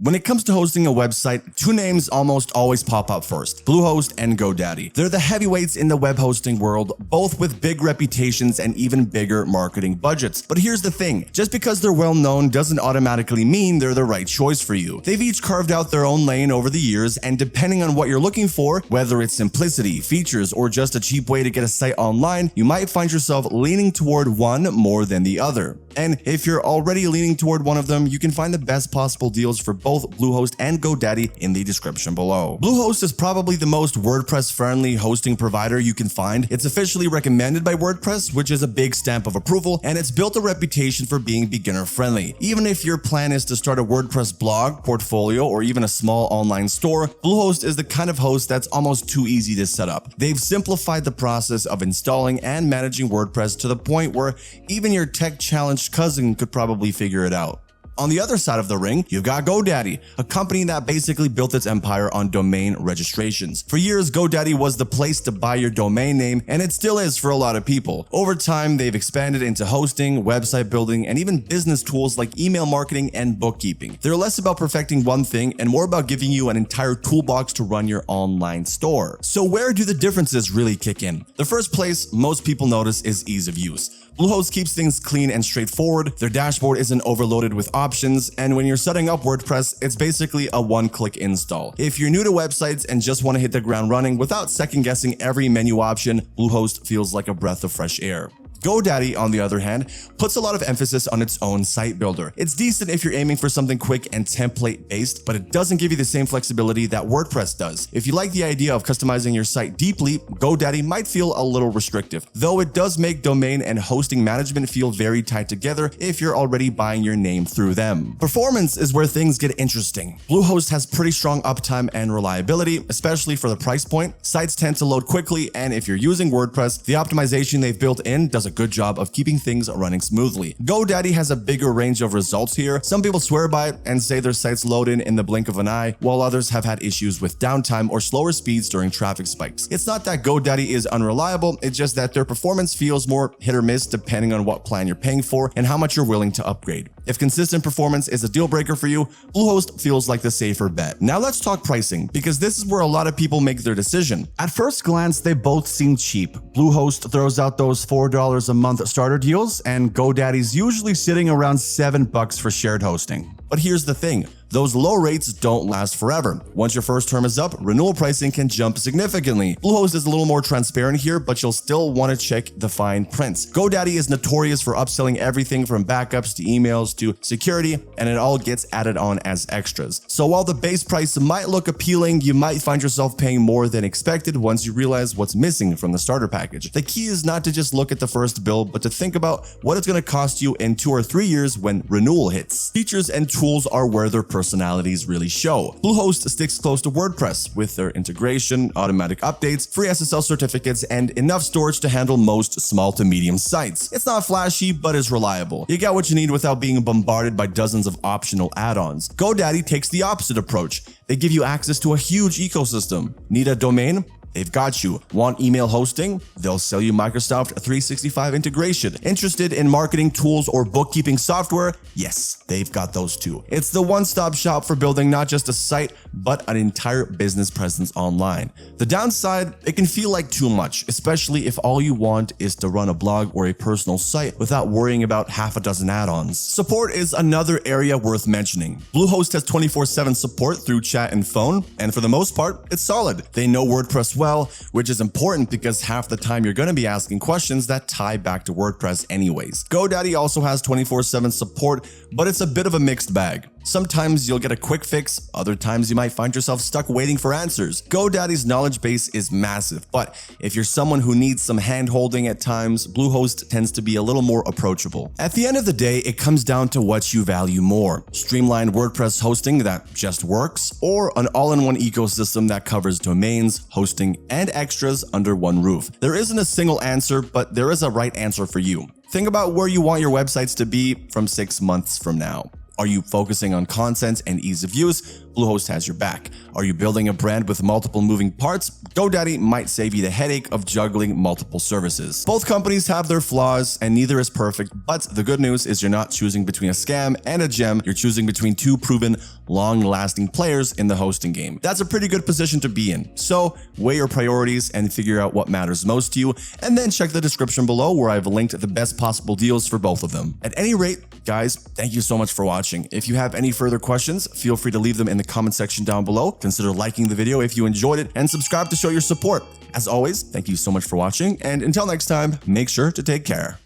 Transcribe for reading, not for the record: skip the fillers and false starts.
When it comes to hosting a website, two names almost always pop up first: Bluehost and GoDaddy. They're the heavyweights in the web hosting world, both with big reputations and even bigger marketing budgets. But here's the thing, just because they're well known doesn't automatically mean they're the right choice for you. They've each carved out their own lane over the years, and depending on what you're looking for, whether it's simplicity, features, or just a cheap way to get a site online, you might find yourself leaning toward one more than the other. And if you're already leaning toward one of them, you can find the best possible deals for both Bluehost and GoDaddy in the description below. Bluehost is probably the most WordPress-friendly hosting provider you can find. It's officially recommended by WordPress, which is a big stamp of approval, and it's built a reputation for being beginner-friendly. Even if your plan is to start a WordPress blog, portfolio, or even a small online store, Bluehost is the kind of host that's almost too easy to set up. They've simplified the process of installing and managing WordPress to the point where even your tech-challenged cousin could probably figure it out. On the other side of the ring, you've got GoDaddy, a company that basically built its empire on domain registrations. For years, GoDaddy was the place to buy your domain name, and it still is for a lot of people. Over time, they've expanded into hosting, website building, and even business tools like email marketing and bookkeeping. They're less about perfecting one thing and more about giving you an entire toolbox to run your online store. So where do the differences really kick in? The first place most people notice is ease of use. Bluehost keeps things clean and straightforward, their dashboard isn't overloaded with options, and when you're setting up WordPress, it's basically a one-click install. If you're new to websites and just want to hit the ground running without second-guessing every menu option, Bluehost feels like a breath of fresh air. GoDaddy, on the other hand, puts a lot of emphasis on its own site builder. It's decent if you're aiming for something quick and template-based, but it doesn't give you the same flexibility that WordPress does. If you like the idea of customizing your site deeply, GoDaddy might feel a little restrictive, though it does make domain and hosting management feel very tied together if you're already buying your name through them. Performance is where things get interesting. Bluehost has pretty strong uptime and reliability, especially for the price point. Sites tend to load quickly, and if you're using WordPress, the optimization they've built in does a good job of keeping things running smoothly. GoDaddy has a bigger range of results here. Some people swear by it and say their sites load in the blink of an eye, while others have had issues with downtime or slower speeds during traffic spikes. It's not that GoDaddy is unreliable, it's just that their performance feels more hit or miss depending on what plan you're paying for and how much you're willing to upgrade. If consistent performance is a deal breaker for you, Bluehost feels like the safer bet. Now let's talk pricing, because this is where a lot of people make their decision. At first glance, they both seem cheap. Bluehost throws out those $4 a month starter deals, and GoDaddy's usually sitting around $7 for shared hosting. But here's the thing, those low rates don't last forever. Once your first term is up, renewal pricing can jump significantly. Bluehost is a little more transparent here, but you'll still want to check the fine print. GoDaddy is notorious for upselling everything from backups to emails to security, and it all gets added on as extras. So while the base price might look appealing, you might find yourself paying more than expected once you realize what's missing from the starter package. The key is not to just look at the first bill, but to think about what it's going to cost you in 2 or 3 years when renewal hits. Features and tools are where their personalities really show. Bluehost sticks close to WordPress with their integration, automatic updates, free SSL certificates, and enough storage to handle most small to medium sites. It's not flashy, but it's reliable. You get what you need without being bombarded by dozens of optional add-ons. GoDaddy takes the opposite approach. They give you access to a huge ecosystem. Need a domain? They've got you. Want email hosting? They'll sell you Microsoft 365 integration. Interested in marketing tools or bookkeeping software? Yes, they've got those too. It's the one-stop shop for building not just a site, but an entire business presence online. The downside, it can feel like too much, especially if all you want is to run a blog or a personal site without worrying about half a dozen add-ons. Support is another area worth mentioning. Bluehost has 24/7 support through chat and phone, and for the most part, it's solid. They know WordPress well, which is important because half the time you're going to be asking questions that tie back to WordPress anyways. GoDaddy also has 24/7 support, but it's a bit of a mixed bag. Sometimes you'll get a quick fix, other times you might find yourself stuck waiting for answers. GoDaddy's knowledge base is massive, but if you're someone who needs some hand-holding at times, Bluehost tends to be a little more approachable. At the end of the day, it comes down to what you value more: streamlined WordPress hosting that just works, or an all-in-one ecosystem that covers domains, hosting, and extras under one roof. There isn't a single answer, but there is a right answer for you. Think about where you want your websites to be from 6 months from now. Are you focusing on content and ease of use? Bluehost has your back. Are you building a brand with multiple moving parts? GoDaddy might save you the headache of juggling multiple services. Both companies have their flaws and neither is perfect, but the good news is you're not choosing between a scam and a gem, you're choosing between two proven, long-lasting players in the hosting game. That's a pretty good position to be in. So weigh your priorities and figure out what matters most to you, and then check the description below where I've linked the best possible deals for both of them. At any rate, guys, thank you so much for watching. If you have any further questions, feel free to leave them in the comment section down below. Consider liking the video if you enjoyed it and subscribe to show your support. As always, thank you so much for watching, and until next time, make sure to take care.